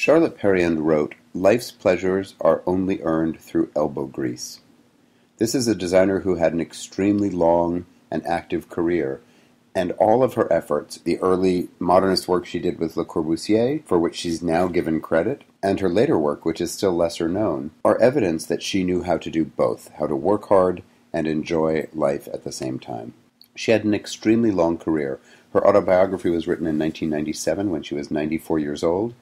Charlotte Perriand wrote, "Life's pleasures are only earned through elbow grease." This is a designer who had an extremely long and active career, and all of her efforts, the early modernist work she did with Le Corbusier, for which she's now given credit, and her later work, which is still lesser known, are evidence that she knew how to do both, how to work hard and enjoy life at the same time. She had an extremely long career. Her autobiography was written in 1997 when she was 94 years old.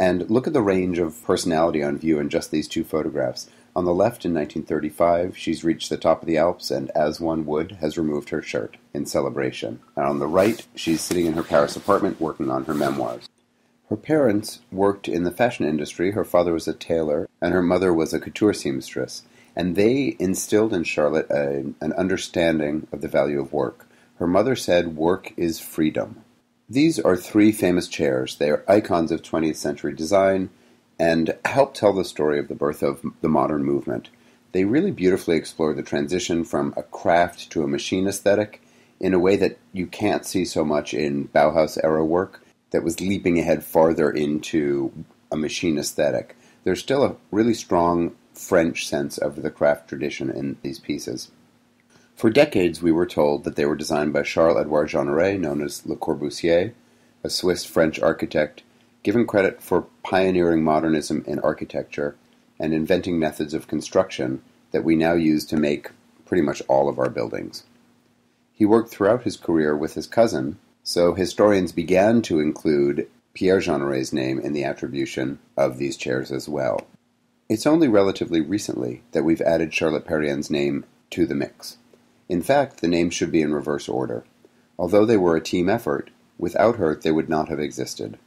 And look at the range of personality on view in just these two photographs. On the left, in 1935, she's reached the top of the Alps and, as one would, has removed her shirt in celebration. And on the right, she's sitting in her Paris apartment working on her memoirs. Her parents worked in the fashion industry. Her father was a tailor, and her mother was a couture seamstress. And they instilled in Charlotte an understanding of the value of work. Her mother said, "Work is freedom." These are three famous chairs. They are icons of 20th century design and help tell the story of the birth of the modern movement. They really beautifully explore the transition from a craft to a machine aesthetic in a way that you can't see so much in Bauhaus-era work that was leaping ahead farther into a machine aesthetic. There's still a really strong French sense of the craft tradition in these pieces. For decades, we were told that they were designed by Charles-Édouard Jeanneret, known as Le Corbusier, a Swiss-French architect, given credit for pioneering modernism in architecture and inventing methods of construction that we now use to make pretty much all of our buildings. He worked throughout his career with his cousin, so historians began to include Pierre Jeanneret's name in the attribution of these chairs as well. It's only relatively recently that we've added Charlotte Perriand's name to the mix. In fact, the names should be in reverse order. Although they were a team effort, without her they would not have existed.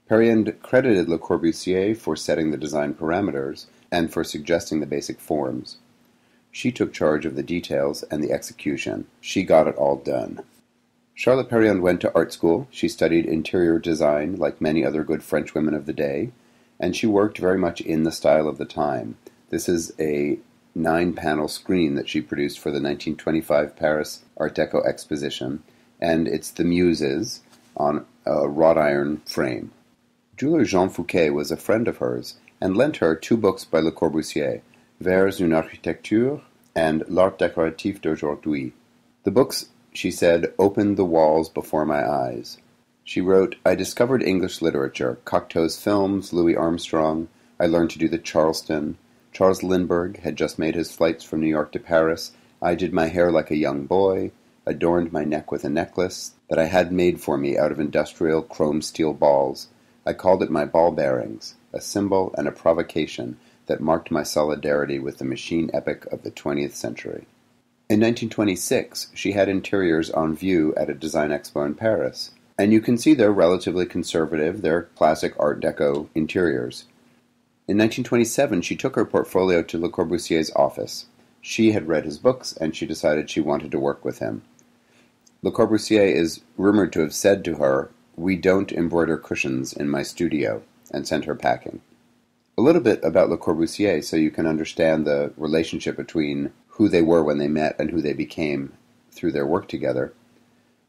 Perriand credited Le Corbusier for setting the design parameters and for suggesting the basic forms. She took charge of the details and the execution. She got it all done. Charlotte Perriand went to art school. She studied interior design like many other good French women of the day, and she worked very much in the style of the time. This is a 9-panel screen that she produced for the 1925 Paris Art Deco exposition, and it's the Muses on a wrought iron frame. Jeweler Jean Fouquet was a friend of hers and lent her 2 books by Le Corbusier, Vers une architecture and L'art décoratif d'aujourd'hui. The books, she said, opened the walls before my eyes. She wrote, "I discovered English literature, Cocteau's films, Louis Armstrong. I learned to do the Charleston. Charles Lindbergh had just made his flights from New York to Paris. I did my hair like a young boy, adorned my neck with a necklace that I had made for me out of industrial chrome steel balls. I called it my ball bearings, a symbol and a provocation that marked my solidarity with the machine epic of the 20th century." In 1926, she had interiors on view at a design expo in Paris, and you can see they're relatively conservative, they're classic Art Deco interiors. In 1927, she took her portfolio to Le Corbusier's office. She had read his books, and she decided she wanted to work with him. Le Corbusier is rumored to have said to her, "We don't embroider cushions in my studio," and sent her packing. A little bit about Le Corbusier so you can understand the relationship between who they were when they met and who they became through their work together.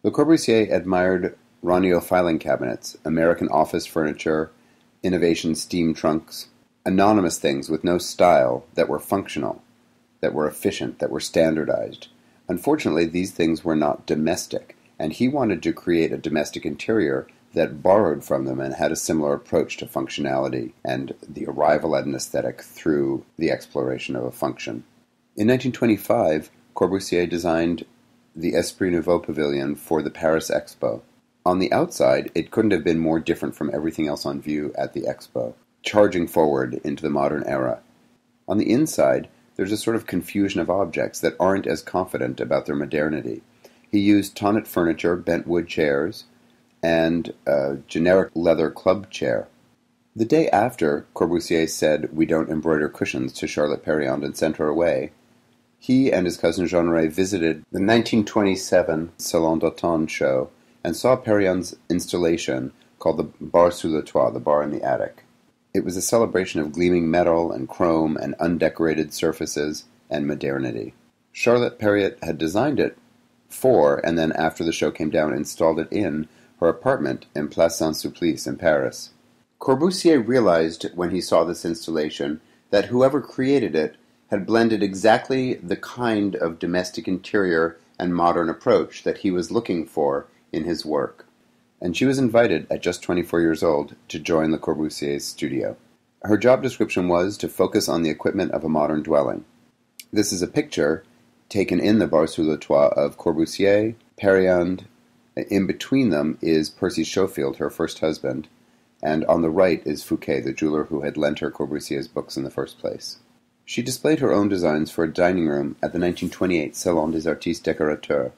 Le Corbusier admired Roneo filing cabinets, American office furniture, innovation steam trunks, anonymous things with no style that were functional, that were efficient, that were standardized. Unfortunately, these things were not domestic, and he wanted to create a domestic interior that borrowed from them and had a similar approach to functionality and the arrival at an aesthetic through the exploration of a function. In 1925, Corbusier designed the Esprit Nouveau Pavilion for the Paris Expo. On the outside, it couldn't have been more different from everything else on view at the Expo, charging forward into the modern era. On the inside, there's a sort of confusion of objects that aren't as confident about their modernity. He used tonnet furniture, bent wood chairs, and a generic leather club chair. The day after Corbusier said, "We don't embroider cushions," to Charlotte Perriand and sent her away, he and his cousin Jeanneret visited the 1927 Salon d'Automne show and saw Perriand's installation called the Bar sous le toit, the bar in the attic. It was a celebration of gleaming metal and chrome and undecorated surfaces and modernity. Charlotte Perriand had designed it for, and then after the show came down, installed it in her apartment in Place Saint-Sulpice in Paris. Corbusier realized when he saw this installation that whoever created it had blended exactly the kind of domestic interior and modern approach that he was looking for in his work. And she was invited, at just 24 years old, to join Le Corbusier's studio. Her job description was to focus on the equipment of a modern dwelling. This is a picture taken in the Bar-sur-le-Toit of Corbusier, Perriand. In between them is Percy Schofield, her first husband, and on the right is Fouquet, the jeweler who had lent her Corbusier's books in the first place. She displayed her own designs for a dining room at the 1928 Salon des Artistes Décorateurs.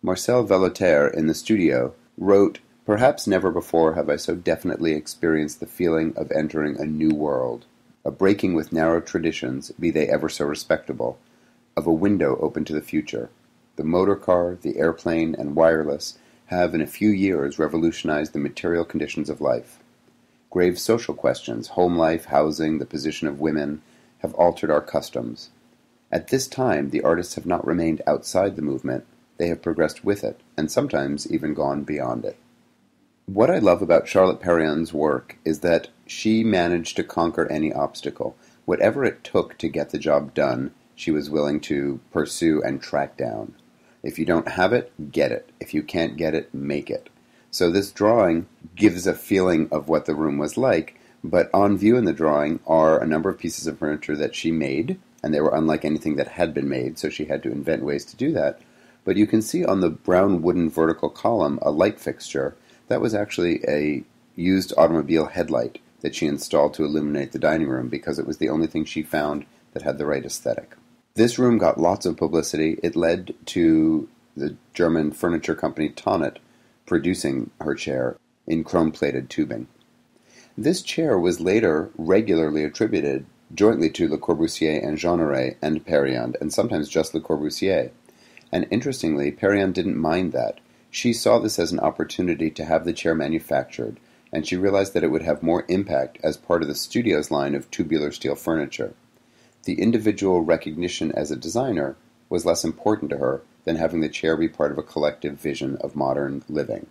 Marcel Valotaire, in the studio, wrote, "Perhaps never before have I so definitely experienced the feeling of entering a new world, a breaking with narrow traditions, be they ever so respectable, of a window open to the future. The motor car, the airplane, and wireless have in a few years revolutionized the material conditions of life. Grave social questions, home life, housing, the position of women, have altered our customs. At this time, the artists have not remained outside the movement, they have progressed with it, and sometimes even gone beyond it." What I love about Charlotte Perriand's work is that she managed to conquer any obstacle. Whatever it took to get the job done, she was willing to pursue and track down. If you don't have it, get it. If you can't get it, make it. So this drawing gives a feeling of what the room was like, but on view in the drawing are a number of pieces of furniture that she made, and they were unlike anything that had been made, so she had to invent ways to do that. But you can see on the brown wooden vertical column a light fixture. That was actually a used automobile headlight that she installed to illuminate the dining room because it was the only thing she found that had the right aesthetic. This room got lots of publicity. It led to the German furniture company Tonnet producing her chair in chrome-plated tubing. This chair was later regularly attributed jointly to Le Corbusier and Jeanneret and Perriand, and sometimes just Le Corbusier. And interestingly, Perriand didn't mind that. She saw this as an opportunity to have the chair manufactured, and she realized that it would have more impact as part of the studio's line of tubular steel furniture. The individual recognition as a designer was less important to her than having the chair be part of a collective vision of modern living.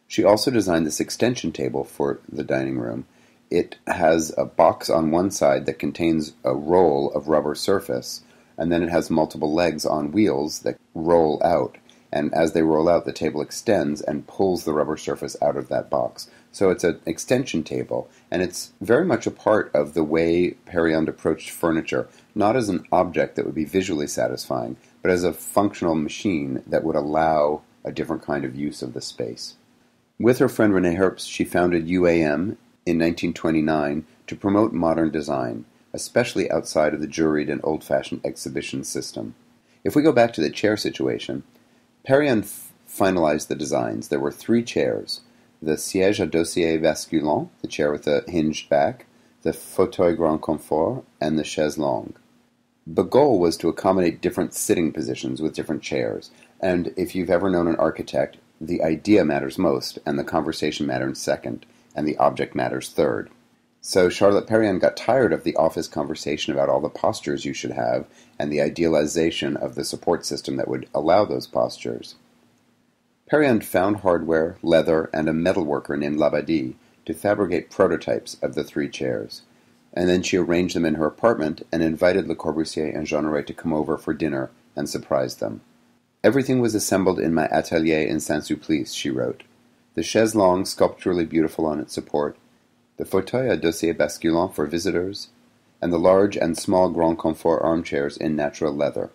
She also designed this extension table for the dining room. It has a box on one side that contains a roll of rubber surface, and then it has multiple legs on wheels that roll out. And as they roll out, the table extends and pulls the rubber surface out of that box. So it's an extension table, and it's very much a part of the way Perriand approached furniture, not as an object that would be visually satisfying, but as a functional machine that would allow a different kind of use of the space. With her friend René Herbst, she founded UAM in 1929 to promote modern design, especially outside of the juried and old-fashioned exhibition system. If we go back to the chair situation, Perriand finalized the designs. There were 3 chairs: the siège à dossier basculant, the chair with a hinged back, the fauteuil grand confort, and the chaise longue. The goal was to accommodate different sitting positions with different chairs, and if you've ever known an architect, the idea matters most, and the conversation matters second, and the object matters third. So Charlotte Perriand got tired of the office conversation about all the postures you should have, and the idealization of the support system that would allow those postures. Perriand found hardware, leather, and a metalworker named Labadie to fabricate prototypes of the 3 chairs, and then she arranged them in her apartment and invited Le Corbusier and Jeanneret to come over for dinner and surprise them. "Everything was assembled in my atelier in Saint-Sulpice," she wrote. "The chaise longue sculpturally beautiful on its support, the fauteuil à dossier basculant for visitors, and the large and small grand confort armchairs in natural leather.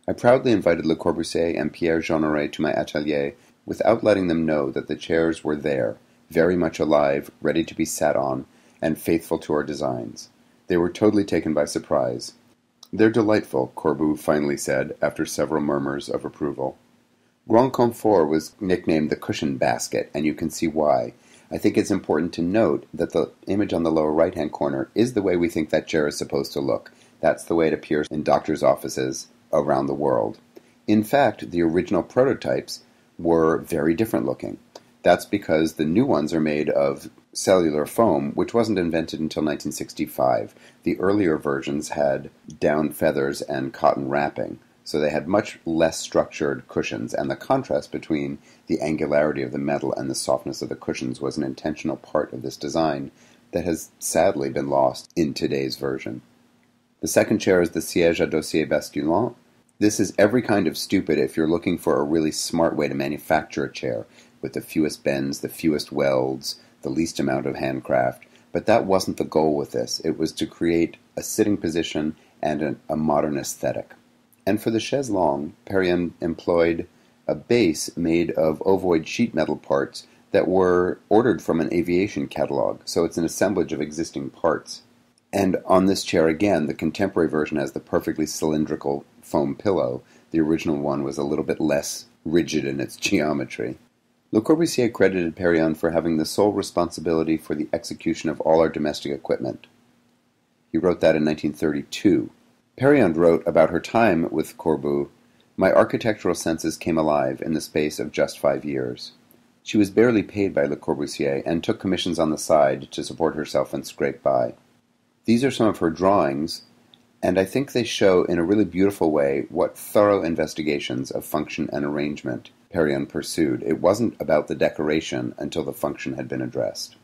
I proudly invited Le Corbusier and Pierre Jeanneret to my atelier without letting them know that the chairs were there, very much alive, ready to be sat on, and faithful to our designs. They were totally taken by surprise. They're delightful," Corbu finally said, after several murmurs of approval. Grand Confort was nicknamed the cushion basket, and you can see why. I think it's important to note that the image on the lower right-hand corner is the way we think that chair is supposed to look. That's the way it appears in doctors' offices around the world. In fact, the original prototypes were very different looking. That's because the new ones are made of cellular foam, which wasn't invented until 1965. The earlier versions had down feathers and cotton wrapping. so they had much less structured cushions, and the contrast between the angularity of the metal and the softness of the cushions was an intentional part of this design that has sadly been lost in today's version. The second chair is the siège à dossier basculant. This is every kind of stupid if you're looking for a really smart way to manufacture a chair with the fewest bends, the fewest welds, the least amount of handcraft. But that wasn't the goal with this. It was to create a sitting position and a modern aesthetic. And for the chaise longue, Perriand employed a base made of ovoid sheet metal parts that were ordered from an aviation catalog, so it's an assemblage of existing parts. And on this chair again, the contemporary version has the perfectly cylindrical foam pillow. The original one was a little bit less rigid in its geometry. Le Corbusier credited Perriand for having the sole responsibility for the execution of all our domestic equipment. He wrote that in 1932. Perriand wrote about her time with Corbu, "My architectural senses came alive in the space of just 5 years." She was barely paid by Le Corbusier and took commissions on the side to support herself and scrape by. These are some of her drawings, and I think they show in a really beautiful way what thorough investigations of function and arrangement Perriand pursued. It wasn't about the decoration until the function had been addressed.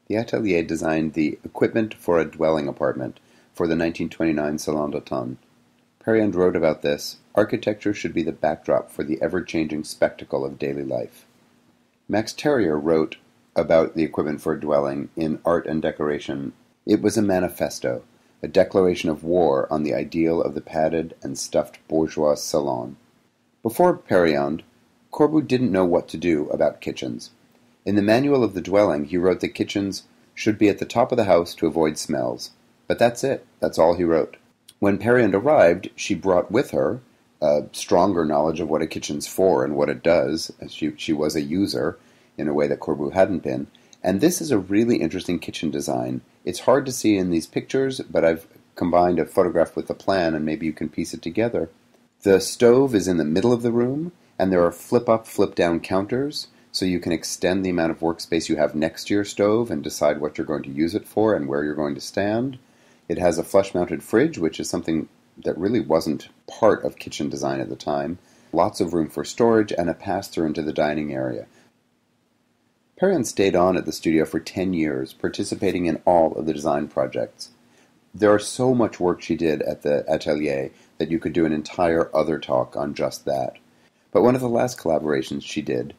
The atelier designed the equipment for a dwelling apartment for the 1929 Salon d'Automne. Perriand wrote about this, "Architecture should be the backdrop for the ever-changing spectacle of daily life." Max Terrier wrote about the equipment for a dwelling in Art and Decoration. "It was a manifesto, a declaration of war on the ideal of the padded and stuffed bourgeois salon." Before Perriand, Corbu didn't know what to do about kitchens. In the manual of the dwelling, he wrote that kitchens should be at the top of the house to avoid smells. But that's it. That's all he wrote. When Perriand arrived, she brought with her a stronger knowledge of what a kitchen's for and what it does. She was a user in a way that Corbu hadn't been. And this is a really interesting kitchen design. It's hard to see in these pictures, but I've combined a photograph with a plan, and maybe you can piece it together. The stove is in the middle of the room, and there are flip-up, flip-down counters, so you can extend the amount of workspace you have next to your stove and decide what you're going to use it for and where you're going to stand. It has a flush-mounted fridge, which is something that really wasn't part of kitchen design at the time. Lots of room for storage and a pass-through into the dining area. Perriand stayed on at the studio for 10 years, participating in all of the design projects. There is so much work she did at the atelier that you could do an entire other talk on just that. But one of the last collaborations she did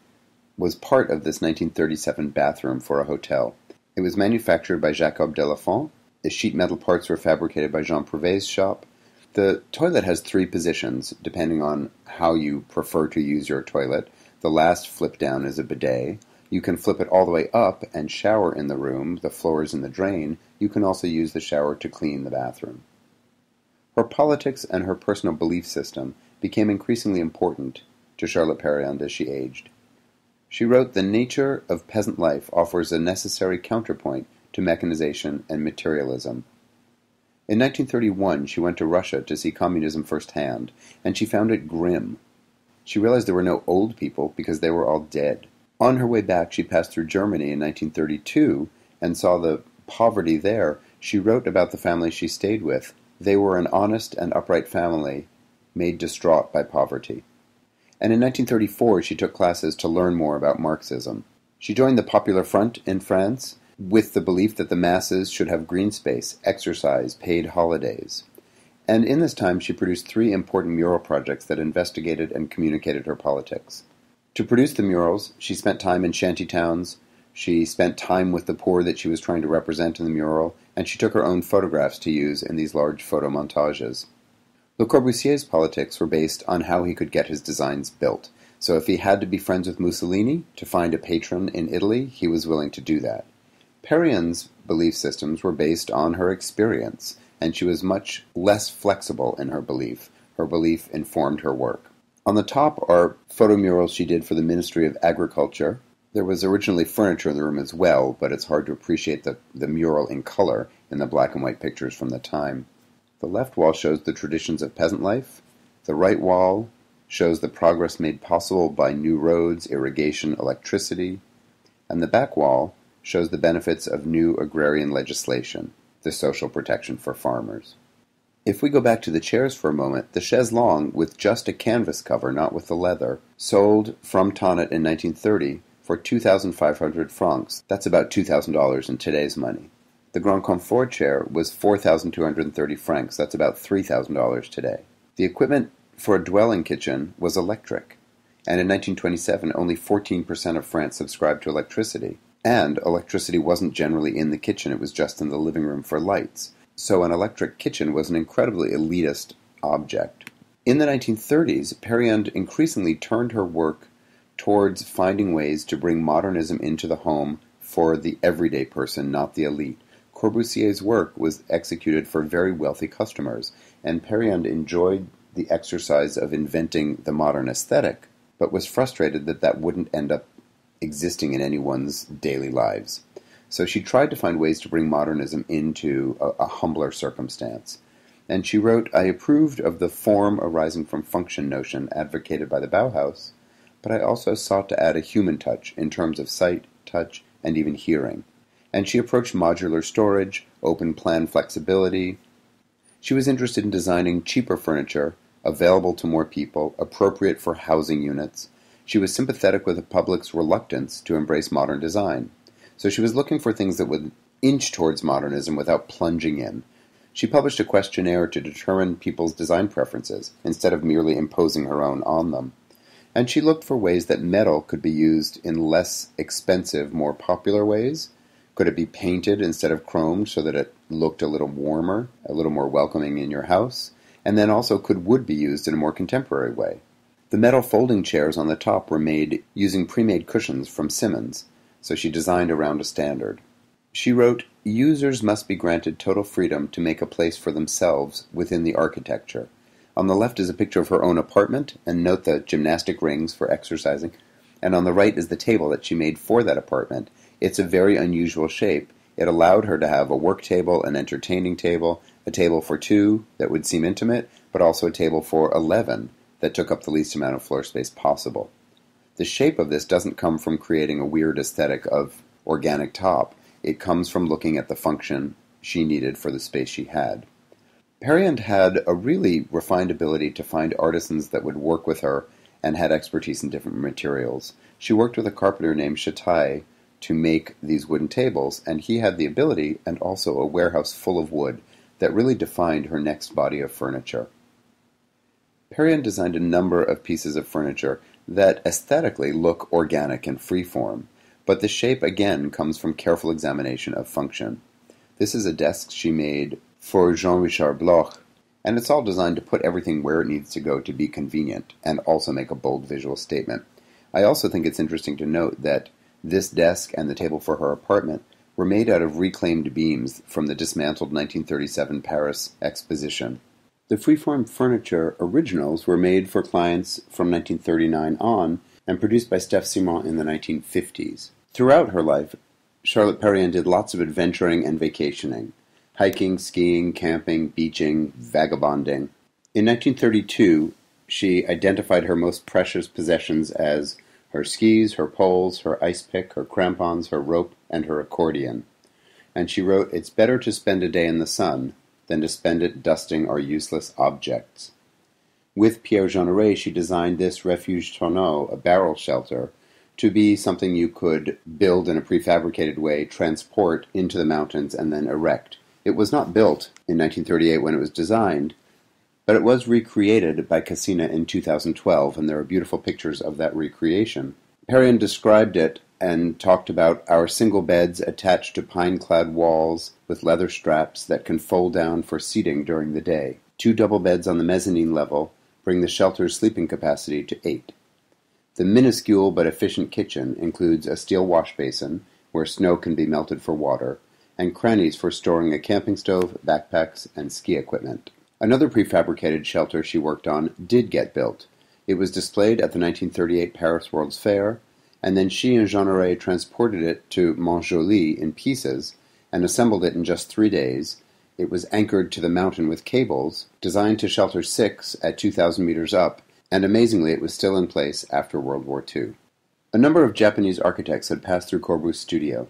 was part of this 1937 bathroom for a hotel. It was manufactured by Jacob Delafont. The sheet metal parts were fabricated by Jean Prouvé's shop. The toilet has 3 positions, depending on how you prefer to use your toilet. The last flip down is a bidet. You can flip it all the way up and shower in the room. The floor is in the drain. You can also use the shower to clean the bathroom. Her politics and her personal belief system became increasingly important to Charlotte Perriand as she aged. She wrote, "The nature of peasant life offers a necessary counterpoint to mechanization and materialism." In 1931, she went to Russia to see communism firsthand, and she found it grim. She realized there were no old people because they were all dead. On her way back, she passed through Germany in 1932 and saw the poverty there. She wrote about the family she stayed with. They were an honest and upright family, made distraught by poverty. And in 1934, she took classes to learn more about Marxism. She joined the Popular Front in France with the belief that the masses should have green space, exercise, paid holidays. And in this time, she produced 3 important mural projects that investigated and communicated her politics. To produce the murals, she spent time in shanty towns, she spent time with the poor that she was trying to represent in the mural, and she took her own photographs to use in these large photo montages. Le Corbusier's politics were based on how he could get his designs built. So if he had to be friends with Mussolini to find a patron in Italy, he was willing to do that. Perriand's belief systems were based on her experience, and she was much less flexible in her belief. Her belief informed her work. On the top are photo murals she did for the Ministry of Agriculture. There was originally furniture in the room as well, but it's hard to appreciate the mural in color in the black and white pictures from the time. The left wall shows the traditions of peasant life. The right wall shows the progress made possible by new roads, irrigation, electricity. And the back wall shows the benefits of new agrarian legislation, the social protection for farmers. If we go back to the chairs for a moment, the chaise longue, with just a canvas cover, not with the leather, sold from Tonnet in 1930 for 2,500 francs. That's about $2,000 in today's money. The Grand Confort chair was 4,230 francs. That's about $3,000 today. The equipment for a dwelling kitchen was electric, and in 1927 only 14% of France subscribed to electricity. And electricity wasn't generally in the kitchen, it was just in the living room for lights. So an electric kitchen was an incredibly elitist object. In the 1930s, Perriand increasingly turned her work towards finding ways to bring modernism into the home for the everyday person, not the elite. Corbusier's work was executed for very wealthy customers, and Perriand enjoyed the exercise of inventing the modern aesthetic, but was frustrated that that wouldn't end up existing in anyone's daily lives. So she tried to find ways to bring modernism into a humbler circumstance. And she wrote, "I approved of the form arising from function notion advocated by the Bauhaus, but I also sought to add a human touch in terms of sight, touch, and even hearing." And she approached modular storage, open plan flexibility. She was interested in designing cheaper furniture, available to more people, appropriate for housing units. She was sympathetic with the public's reluctance to embrace modern design. So she was looking for things that would inch towards modernism without plunging in. She published a questionnaire to determine people's design preferences, instead of merely imposing her own on them. And she looked for ways that metal could be used in less expensive, more popular ways. Could it be painted instead of chromed so that it looked a little warmer, a little more welcoming in your house? And then also, could wood be used in a more contemporary way? The metal folding chairs on the top were made using pre-made cushions from Simmons, so she designed around a standard. She wrote, "Users must be granted total freedom to make a place for themselves within the architecture." On the left is a picture of her own apartment, and note the gymnastic rings for exercising, and on the right is the table that she made for that apartment. It's a very unusual shape. It allowed her to have a work table, an entertaining table, a table for two that would seem intimate, but also a table for 11 that took up the least amount of floor space possible. The shape of this doesn't come from creating a weird aesthetic of organic top. It comes from looking at the function she needed for the space she had. Perriand had a really refined ability to find artisans that would work with her and had expertise in different materials. She worked with a carpenter named Chataille to make these wooden tables, and he had the ability and also a warehouse full of wood that really defined her next body of furniture. Perriand designed a number of pieces of furniture that aesthetically look organic and freeform, but the shape again comes from careful examination of function. This is a desk she made for Jean-Richard Bloch, and it's all designed to put everything where it needs to go to be convenient and also make a bold visual statement. I also think it's interesting to note that this desk and the table for her apartment were made out of reclaimed beams from the dismantled 1937 Paris Exposition. The freeform furniture originals were made for clients from 1939 on and produced by Steph Simon in the 1950s. Throughout her life, Charlotte Perriand did lots of adventuring and vacationing, hiking, skiing, camping, beaching, vagabonding. In 1932, she identified her most precious possessions as her skis, her poles, her ice pick, her crampons, her rope, and her accordion. And she wrote, "It's better to spend a day in the sun than to spend it dusting our useless objects." With Pierre Jeanneret, she designed this refuge tonneau, a barrel shelter, to be something you could build in a prefabricated way, transport into the mountains, and then erect. It was not built in 1938 when it was designed, but it was recreated by Cassina in 2012, and there are beautiful pictures of that recreation. Perriand described it and talked about our single beds attached to pine-clad walls with leather straps that can fold down for seating during the day. 2 double beds on the mezzanine level bring the shelter's sleeping capacity to 8. The minuscule but efficient kitchen includes a steel wash basin where snow can be melted for water, and crannies for storing a camping stove, backpacks, and ski equipment. Another prefabricated shelter she worked on did get built. It was displayed at the 1938 Paris World's Fair, and then she and Jeanneret transported it to Montjoly in pieces and assembled it in just 3 days. It was anchored to the mountain with cables, designed to shelter 6 at 2,000 meters up, and amazingly it was still in place after World War II. A number of Japanese architects had passed through Corbus's studio.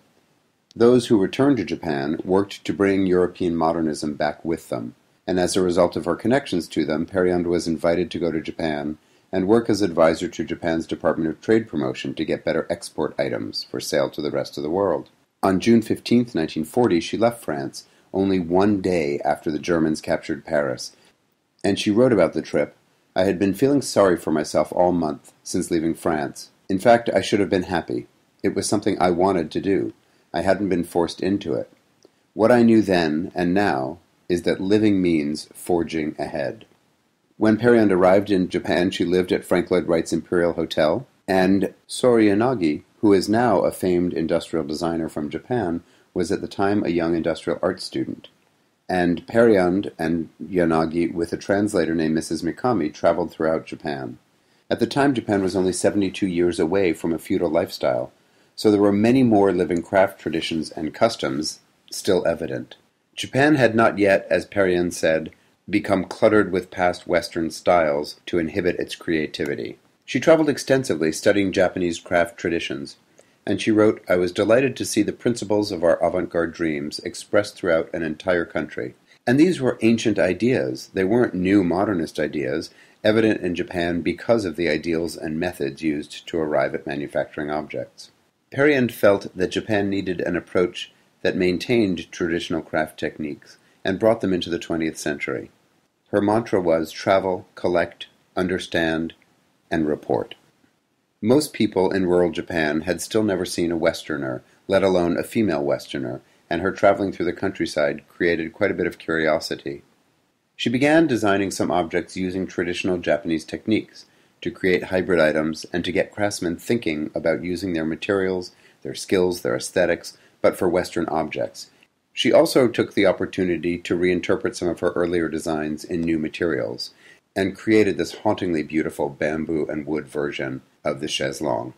Those who returned to Japan worked to bring European modernism back with them. and as a result of her connections to them, Perriand was invited to go to Japan and work as advisor to Japan's Department of Trade Promotion to get better export items for sale to the rest of the world. On June 15, 1940, she left France, only one day after the Germans captured Paris, and she wrote about the trip, "I had been feeling sorry for myself all month since leaving France. In fact, I should have been happy. It was something I wanted to do. I hadn't been forced into it. What I knew then, and now, is that living means forging ahead." When Perriand arrived in Japan, she lived at Frank Lloyd Wright's Imperial Hotel, and Sori Yanagi, who is now a famed industrial designer from Japan, was at the time a young industrial arts student. And Perriand and Yanagi, with a translator named Mrs. Mikami, traveled throughout Japan. At the time, Japan was only 72 years away from a feudal lifestyle, so there were many more living craft traditions and customs still evident. Japan had not yet, as Perriand said, become cluttered with past Western styles to inhibit its creativity. She traveled extensively studying Japanese craft traditions, and she wrote, "I was delighted to see the principles of our avant-garde dreams expressed throughout an entire country. And these were ancient ideas. They weren't new modernist ideas, evident in Japan because of the ideals and methods used to arrive at manufacturing objects." Perriand felt that Japan needed an approach that maintained traditional craft techniques and brought them into the 20th century. Her mantra was travel, collect, understand, and report. Most people in rural Japan had still never seen a Westerner, let alone a female Westerner, and her traveling through the countryside created quite a bit of curiosity. She began designing some objects using traditional Japanese techniques to create hybrid items and to get craftsmen thinking about using their materials, their skills, their aesthetics, but for Western objects. She also took the opportunity to reinterpret some of her earlier designs in new materials, and created this hauntingly beautiful bamboo and wood version of the chaise longue.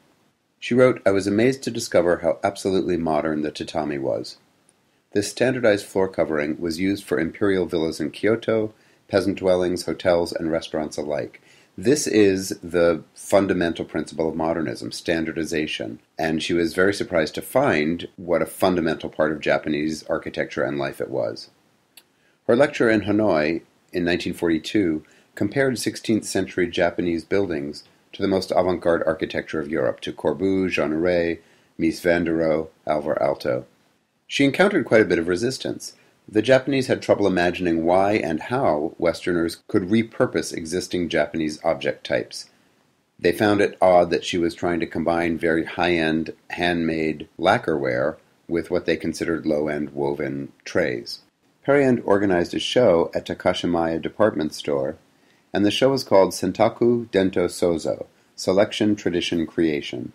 She wrote, "I was amazed to discover how absolutely modern the tatami was. This standardized floor covering was used for imperial villas in Kyoto, peasant dwellings, hotels, and restaurants alike. This is the fundamental principle of modernism, standardization, and she was very surprised to find what a fundamental part of Japanese architecture and life it was." Her lecture in Hanoi in 1942 compared 16th century Japanese buildings to the most avant-garde architecture of Europe, to Corbusier, Jeanneret, Mies van der Rohe, Alvar Aalto. She encountered quite a bit of resistance. The Japanese had trouble imagining why and how Westerners could repurpose existing Japanese object types. They found it odd that she was trying to combine very high-end, handmade lacquerware with what they considered low-end woven trays. Perriand organized a show at Takashimaya department store, and the show was called Sentaku Dento Sozo, Selection, Tradition, Creation.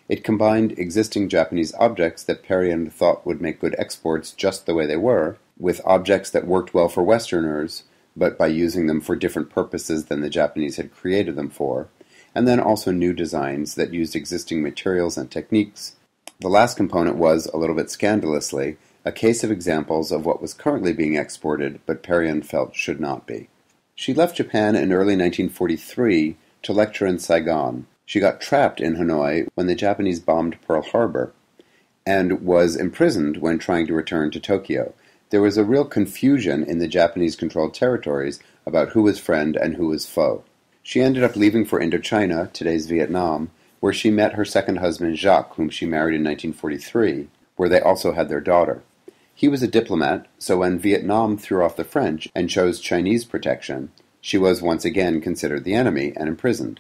It combined existing Japanese objects that Perriand thought would make good exports just the way they were, with objects that worked well for Westerners, but by using them for different purposes than the Japanese had created them for, and then also new designs that used existing materials and techniques. The last component was, a little bit scandalously, a case of examples of what was currently being exported, but Perriand felt should not be. She left Japan in early 1943 to lecture in Saigon. She got trapped in Hanoi when the Japanese bombed Pearl Harbor, and was imprisoned when trying to return to Tokyo. There was a real confusion in the Japanese-controlled territories about who was friend and who was foe. She ended up leaving for Indochina, today's Vietnam, where she met her second husband Jacques, whom she married in 1943, where they also had their daughter. He was a diplomat, so when Vietnam threw off the French and chose Chinese protection, she was once again considered the enemy and imprisoned.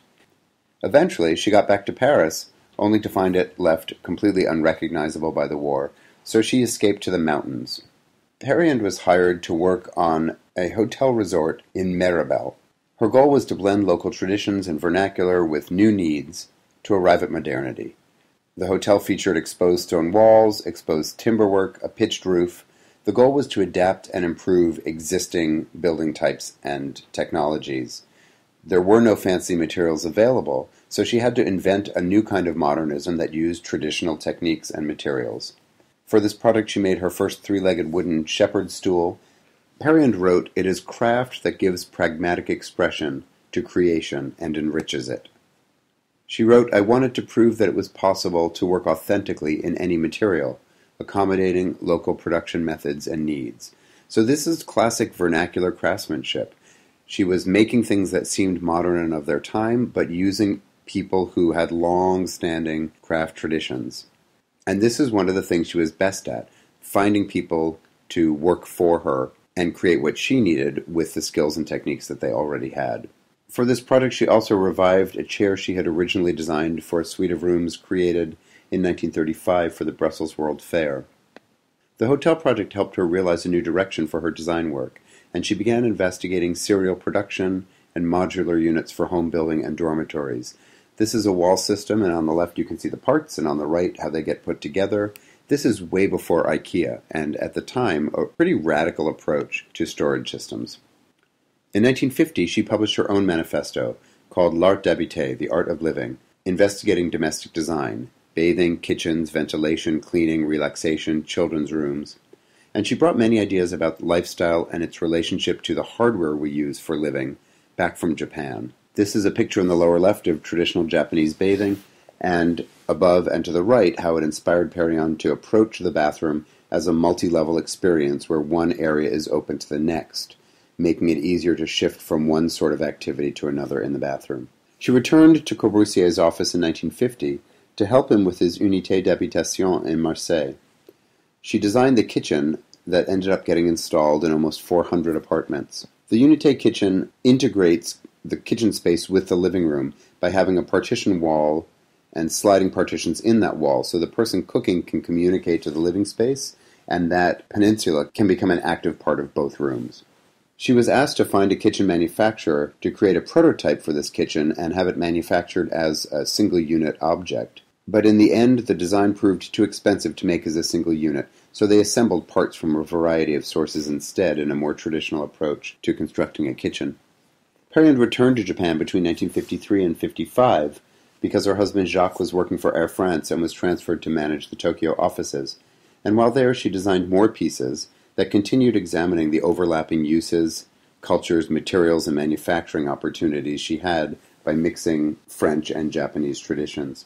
Eventually, she got back to Paris, only to find it left completely unrecognizable by the war, so she escaped to the mountains. Perriand was hired to work on a hotel resort in Mirabel. Her goal was to blend local traditions and vernacular with new needs to arrive at modernity. The hotel featured exposed stone walls, exposed timberwork, a pitched roof. The goal was to adapt and improve existing building types and technologies. There were no fancy materials available, so she had to invent a new kind of modernism that used traditional techniques and materials. For this product, she made her first three-legged wooden shepherd's stool. Perriand wrote, "It is craft that gives pragmatic expression to creation and enriches it." She wrote, "I wanted to prove that it was possible to work authentically in any material, accommodating local production methods and needs. So this is classic vernacular craftsmanship. She was making things that seemed modern and of their time, but using people who had long-standing craft traditions. And this is one of the things she was best at, finding people to work for her and create what she needed with the skills and techniques that they already had. For this project, she also revived a chair she had originally designed for a suite of rooms created in 1935 for the Brussels World Fair. The hotel project helped her realize a new direction for her design work, and she began investigating serial production and modular units for home building and dormitories. This is a wall system, and on the left you can see the parts, and on the right how they get put together. This is way before IKEA, and at the time, a pretty radical approach to storage systems. In 1950, she published her own manifesto, called L'Art d'Habiter, The Art of Living, investigating domestic design, bathing, kitchens, ventilation, cleaning, relaxation, children's rooms. And she brought many ideas about lifestyle and its relationship to the hardware we use for living back from Japan. This is a picture in the lower left of traditional Japanese bathing, and above and to the right how it inspired Perriand to approach the bathroom as a multi-level experience where one area is open to the next, making it easier to shift from one sort of activity to another in the bathroom. She returned to Corbusier's office in 1950 to help him with his Unité d'Habitation in Marseille. She designed the kitchen that ended up getting installed in almost 400 apartments. The Unité kitchen integrates the kitchen space with the living room by having a partition wall and sliding partitions in that wall so the person cooking can communicate to the living space, and that peninsula can become an active part of both rooms. She was asked to find a kitchen manufacturer to create a prototype for this kitchen and have it manufactured as a single unit object. But in the end, the design proved too expensive to make as a single unit, so they assembled parts from a variety of sources instead in a more traditional approach to constructing a kitchen. Perriand returned to Japan between 1953 and 55 because her husband Jacques was working for Air France and was transferred to manage the Tokyo offices. And while there, she designed more pieces that continued examining the overlapping uses, cultures, materials, and manufacturing opportunities she had by mixing French and Japanese traditions.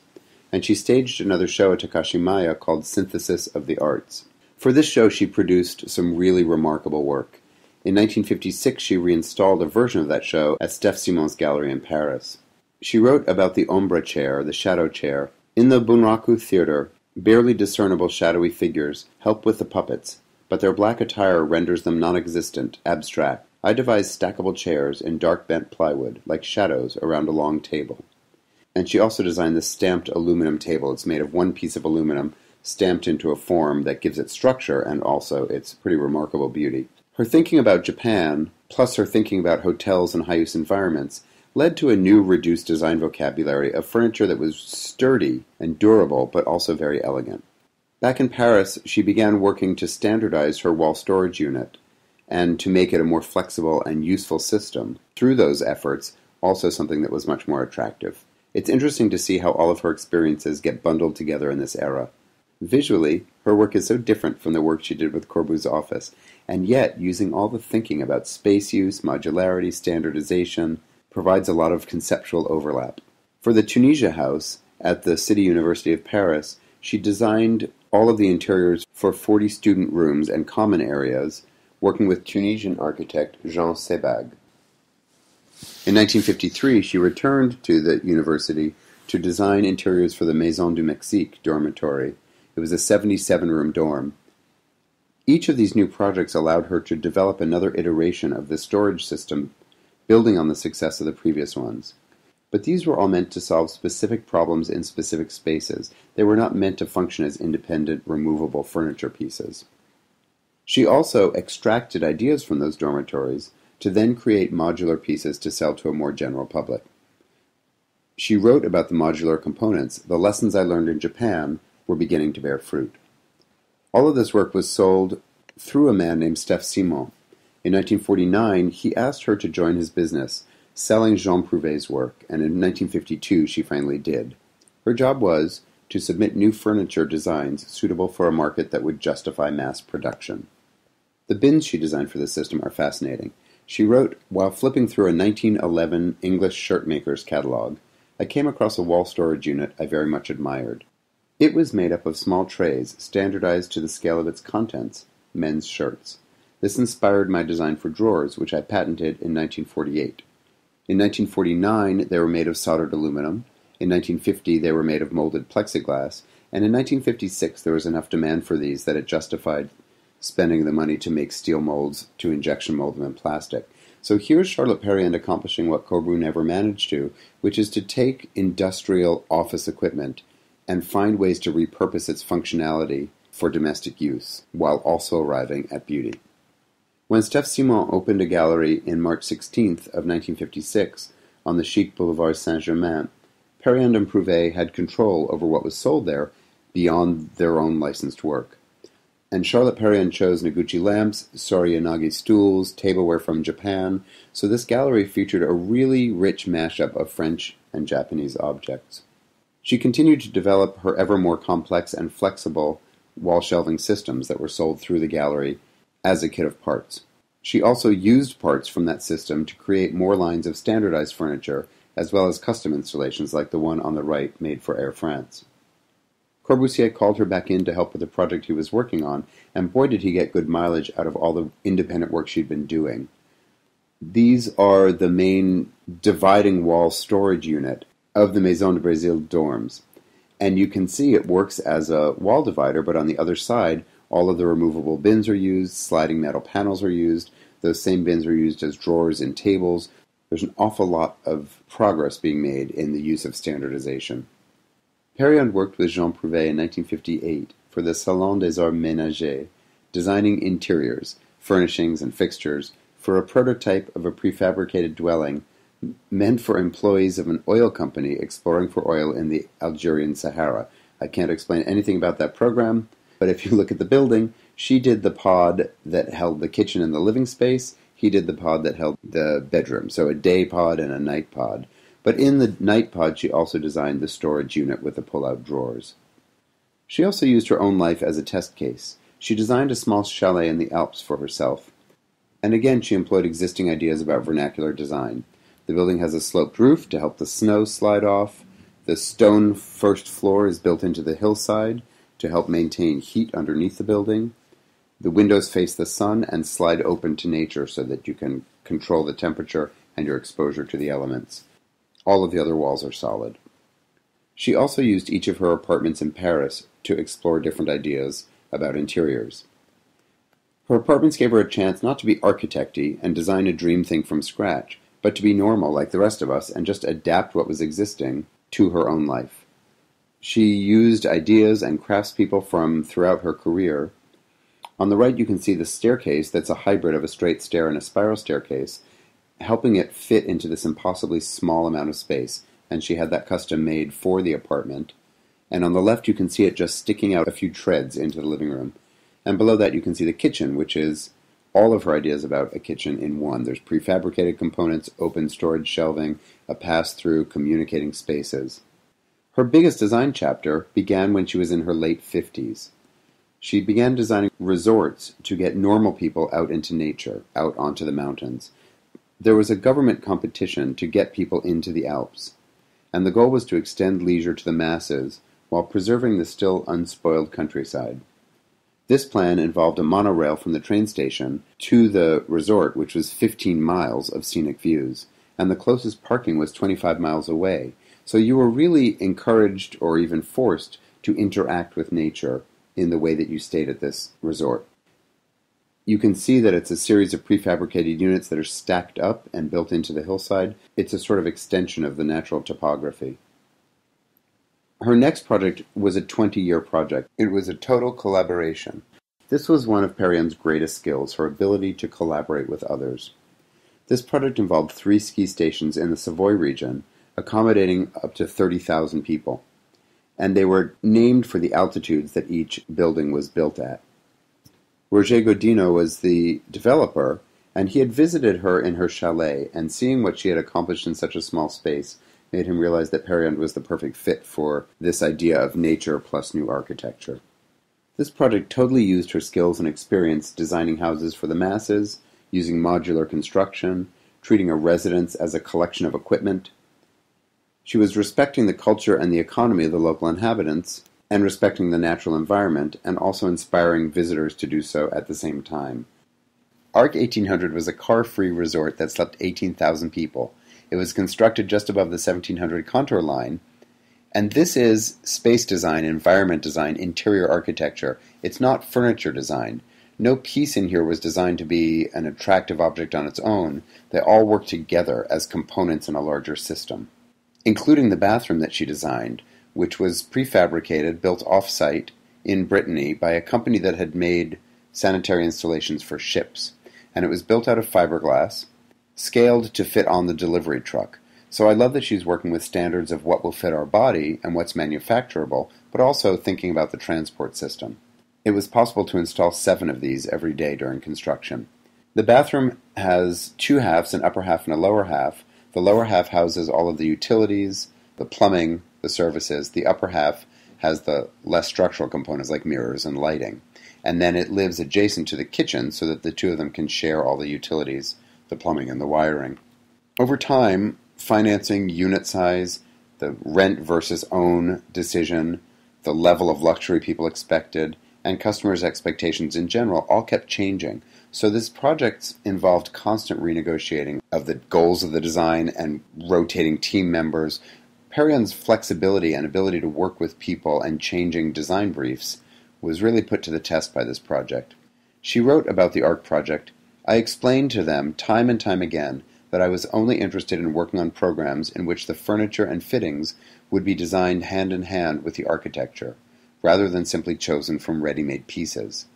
And she staged another show at Takashimaya called Synthesis of the Arts. For this show, she produced some really remarkable work. In 1956, she reinstalled a version of that show at Steph Simon's gallery in Paris. She wrote about the ombre chair, the shadow chair. In the Bunraku Theater, barely discernible shadowy figures help with the puppets, but their black attire renders them non-existent, abstract. I devised stackable chairs in dark bent plywood, like shadows around a long table. And she also designed this stamped aluminum table. It's made of one piece of aluminum stamped into a form that gives it structure and also its pretty remarkable beauty. Her thinking about Japan, plus her thinking about hotels and high-use environments, led to a new reduced design vocabulary of furniture that was sturdy and durable, but also very elegant. Back in Paris, she began working to standardize her wall storage unit and to make it a more flexible and useful system. Through those efforts, also something that was much more attractive. It's interesting to see how all of her experiences get bundled together in this era. Visually, her work is so different from the work she did with Corbusier's office, and yet, using all the thinking about space use, modularity, standardization, provides a lot of conceptual overlap. For the Tunisia House at the City University of Paris, she designed all of the interiors for 40 student rooms and common areas, working with Tunisian architect Jean Sebag. In 1953, she returned to the university to design interiors for the Maison du Mexique dormitory. It was a 77-room dorm. Each of these new projects allowed her to develop another iteration of the storage system, building on the success of the previous ones. But these were all meant to solve specific problems in specific spaces. They were not meant to function as independent, removable furniture pieces. She also extracted ideas from those dormitories to then create modular pieces to sell to a more general public. She wrote about the modular components. The lessons I learned in Japan were beginning to bear fruit. All of this work was sold through a man named Steph Simon. In 1949, he asked her to join his business, selling Jean Prouvé's work, and in 1952 she finally did. Her job was to submit new furniture designs suitable for a market that would justify mass production. The bins she designed for this system are fascinating. She wrote, while flipping through a 1911 English shirt maker's catalog, I came across a wall storage unit I very much admired. It was made up of small trays, standardized to the scale of its contents, men's shirts. This inspired my design for drawers, which I patented in 1948. In 1949, they were made of soldered aluminum. In 1950, they were made of molded plexiglass. And in 1956, there was enough demand for these that it justified spending the money to make steel molds to injection mold them in plastic. So here's Charlotte Perriand accomplishing what Corbeau never managed to, which is to take industrial office equipment and find ways to repurpose its functionality for domestic use, while also arriving at beauty. When Steph Simon opened a gallery in March 16th of 1956 on the chic Boulevard Saint-Germain, Perriand and Prouvé had control over what was sold there beyond their own licensed work. And Charlotte Perriand chose Noguchi lamps, Sori Yanagi stools, tableware from Japan, so this gallery featured a really rich mashup of French and Japanese objects. She continued to develop her ever more complex and flexible wall shelving systems that were sold through the gallery as a kit of parts. She also used parts from that system to create more lines of standardized furniture, as well as custom installations like the one on the right made for Air France. Corbusier called her back in to help with the project he was working on, and boy did he get good mileage out of all the independent work she'd been doing. These are the main dividing wall storage unit of the Maison de Brésil dorms. And you can see it works as a wall divider, but on the other side, all of the removable bins are used, sliding metal panels are used, those same bins are used as drawers in tables. There's an awful lot of progress being made in the use of standardization. Perriand worked with Jean Prouvé in 1958 for the Salon des Arts Ménagers, designing interiors, furnishings, and fixtures for a prototype of a prefabricated dwelling meant for employees of an oil company exploring for oil in the Algerian Sahara. I can't explain anything about that program, but if you look at the building, she did the pod that held the kitchen and the living space, he did the pod that held the bedroom, so a day pod and a night pod. But in the night pod, she also designed the storage unit with the pull-out drawers. She also used her own life as a test case. She designed a small chalet in the Alps for herself. And again, she employed existing ideas about vernacular design. The building has a sloped roof to help the snow slide off. The stone first floor is built into the hillside to help maintain heat underneath the building. The windows face the sun and slide open to nature so that you can control the temperature and your exposure to the elements. All of the other walls are solid. She also used each of her apartments in Paris to explore different ideas about interiors. Her apartments gave her a chance not to be architecty and design a dream thing from scratch, but to be normal like the rest of us and just adapt what was existing to her own life. She used ideas and craftspeople from throughout her career. On the right you can see the staircase that's a hybrid of a straight stair and a spiral staircase, helping it fit into this impossibly small amount of space, and she had that custom made for the apartment. And on the left you can see it just sticking out a few treads into the living room. And below that you can see the kitchen, which is all of her ideas about a kitchen in one. There's prefabricated components, open storage shelving, a pass-through, communicating spaces. Her biggest design chapter began when she was in her late 50s. She began designing resorts to get normal people out into nature, out onto the mountains. There was a government competition to get people into the Alps, and the goal was to extend leisure to the masses while preserving the still unspoiled countryside. This plan involved a monorail from the train station to the resort, which was 15 miles of scenic views, and the closest parking was 25 miles away. So you were really encouraged or even forced to interact with nature in the way that you stayed at this resort. You can see that it's a series of prefabricated units that are stacked up and built into the hillside. It's a sort of extension of the natural topography. Her next project was a 20-year project. It was a total collaboration. This was one of Perriand's greatest skills, her ability to collaborate with others. This project involved 3 ski stations in the Savoy region, accommodating up to 30,000 people. And they were named for the altitudes that each building was built at. Roger Godino was the developer, and he had visited her in her chalet, and seeing what she had accomplished in such a small space made him realize that Perriand was the perfect fit for this idea of nature plus new architecture. This project totally used her skills and experience designing houses for the masses, using modular construction, treating a residence as a collection of equipment. She was respecting the culture and the economy of the local inhabitants, and respecting the natural environment, and also inspiring visitors to do so at the same time. Arc 1800 was a car-free resort that slept 18,000 people. It was constructed just above the 1700 contour line, and this is space design, environment design, interior architecture. It's not furniture design. No piece in here was designed to be an attractive object on its own. They all work together as components in a larger system, including the bathroom that she designed, which was prefabricated, built off-site in Brittany by a company that had made sanitary installations for ships. And it was built out of fiberglass, scaled to fit on the delivery truck. So I love that she's working with standards of what will fit our body and what's manufacturable, but also thinking about the transport system. It was possible to install 7 of these every day during construction. The bathroom has 2 halves, an upper half and a lower half. The lower half houses all of the utilities, the plumbing, the services. The upper half has the less structural components like mirrors and lighting. And then it lives adjacent to the kitchen so that the two of them can share all the utilities, the plumbing and the wiring. Over time, financing, unit size, the rent versus own decision, the level of luxury people expected, and customers' expectations in general all kept changing. So this project involved constant renegotiating of the goals of the design and rotating team members. Perriand's flexibility and ability to work with people and changing design briefs was really put to the test by this project. She wrote about the ARC project, "I explained to them time and time again that I was only interested in working on programs in which the furniture and fittings would be designed hand in hand with the architecture, rather than simply chosen from ready-made pieces."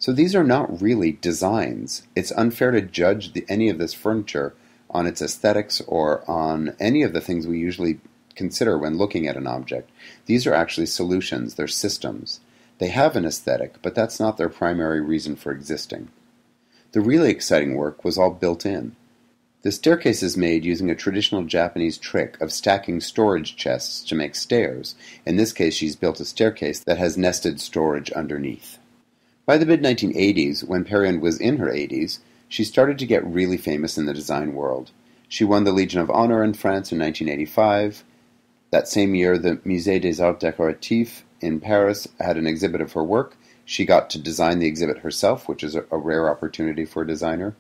So these are not really designs. It's unfair to judge any of this furniture on its aesthetics or on any of the things we usually consider when looking at an object. These are actually solutions. They're systems. They have an aesthetic, but that's not their primary reason for existing. The really exciting work was all built in. The staircase is made using a traditional Japanese trick of stacking storage chests to make stairs. In this case, she's built a staircase that has nested storage underneath. By the mid-1980s, when Perriand was in her 80s, she started to get really famous in the design world. She won the Legion of Honor in France in 1985. That same year, the Musée des Arts Décoratifs in Paris had an exhibit of her work. She got to design the exhibit herself, which is a rare opportunity for a designer.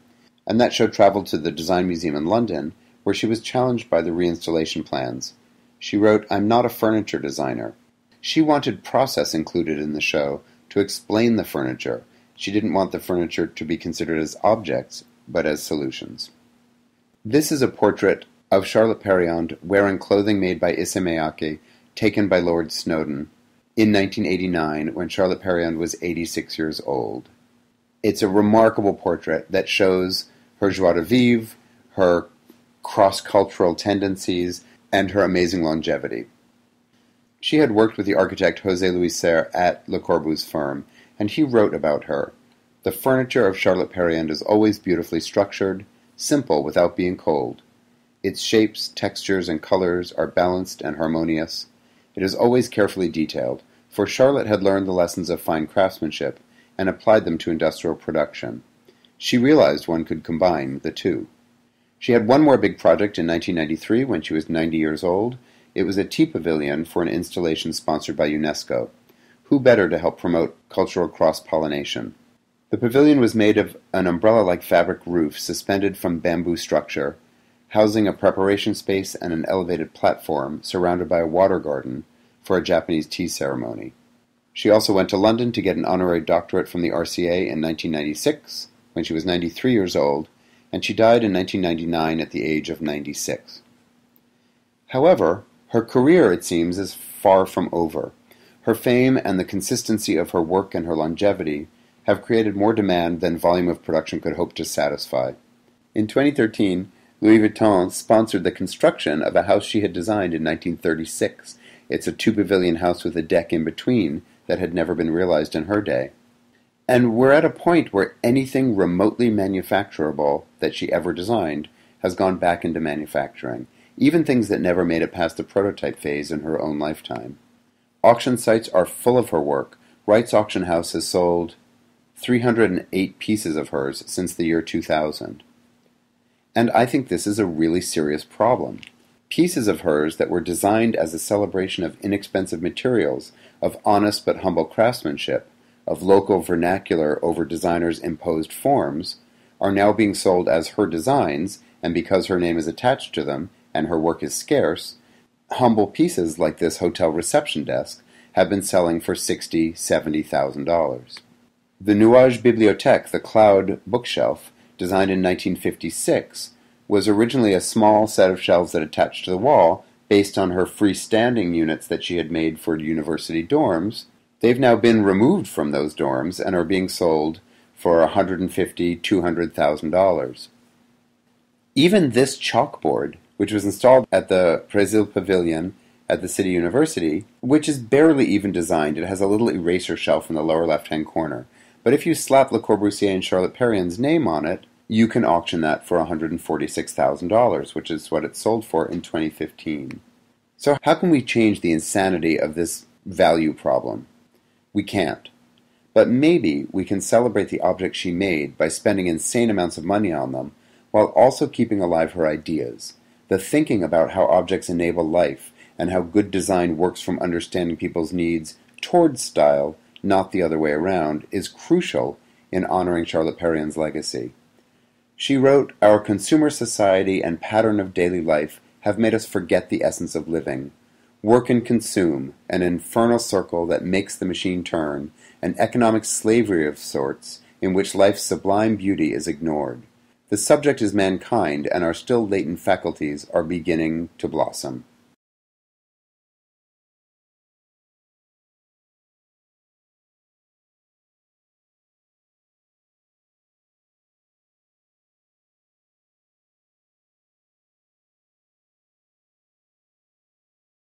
And that show traveled to the Design Museum in London, where she was challenged by the reinstallation plans. She wrote, "I'm not a furniture designer." She wanted process included in the show to explain the furniture. She didn't want the furniture to be considered as objects, but as solutions. This is a portrait of Charlotte Perriand wearing clothing made by Issey Miyake, taken by Lord Snowdon in 1989, when Charlotte Perriand was 86 years old. It's a remarkable portrait that shows her joie de vivre, her cross-cultural tendencies, and her amazing longevity. She had worked with the architect José Louis Serre at Le Corbus's firm, and he wrote about her. "The furniture of Charlotte Perriand is always beautifully structured, simple without being cold. Its shapes, textures, and colors are balanced and harmonious. It is always carefully detailed, for Charlotte had learned the lessons of fine craftsmanship and applied them to industrial production. She realized one could combine the two." She had one more big project in 1993 when she was 90 years old. It was a tea pavilion for an installation sponsored by UNESCO. Who better to help promote cultural cross-pollination? The pavilion was made of an umbrella-like fabric roof suspended from bamboo structure, housing a preparation space and an elevated platform surrounded by a water garden for a Japanese tea ceremony. She also went to London to get an honorary doctorate from the RCA in 1996, when she was 93 years old, and she died in 1999 at the age of 96. However, her career, it seems, is far from over. Her fame and the consistency of her work and her longevity have created more demand than volume of production could hope to satisfy. In 2013, Louis Vuitton sponsored the construction of a house she had designed in 1936. It's a 2-pavilion house with a deck in between that had never been realized in her day. And we're at a point where anything remotely manufacturable that she ever designed has gone back into manufacturing, even things that never made it past the prototype phase in her own lifetime. Auction sites are full of her work. Wright's Auction House has sold 308 pieces of hers since the year 2000. And I think this is a really serious problem. Pieces of hers that were designed as a celebration of inexpensive materials, of honest but humble craftsmanship, of local vernacular over designers' imposed forms, are now being sold as her designs, and because her name is attached to them and her work is scarce, humble pieces like this hotel reception desk have been selling for $60,000, $70,000. The Nuage Bibliothèque, the cloud bookshelf, designed in 1956, was originally a small set of shelves that attached to the wall based on her freestanding units that she had made for university dorms. They've now been removed from those dorms and are being sold for $150,000, $200,000. Even this chalkboard, which was installed at the Pavilion at the City University, which is barely even designed, it has a little eraser shelf in the lower left-hand corner. But if you slap Le Corbusier and Charlotte Perriand's name on it, you can auction that for $146,000, which is what it sold for in 2015. So how can we change the insanity of this value problem? We can't. But maybe we can celebrate the objects she made by spending insane amounts of money on them, while also keeping alive her ideas. The thinking about how objects enable life, and how good design works from understanding people's needs towards style, not the other way around, is crucial in honoring Charlotte Perriand's legacy. She wrote, "Our consumer society and pattern of daily life have made us forget the essence of living. Work and consume, an infernal circle that makes the machine turn, an economic slavery of sorts, in which life's sublime beauty is ignored. The subject is mankind, and our still latent faculties are beginning to blossom."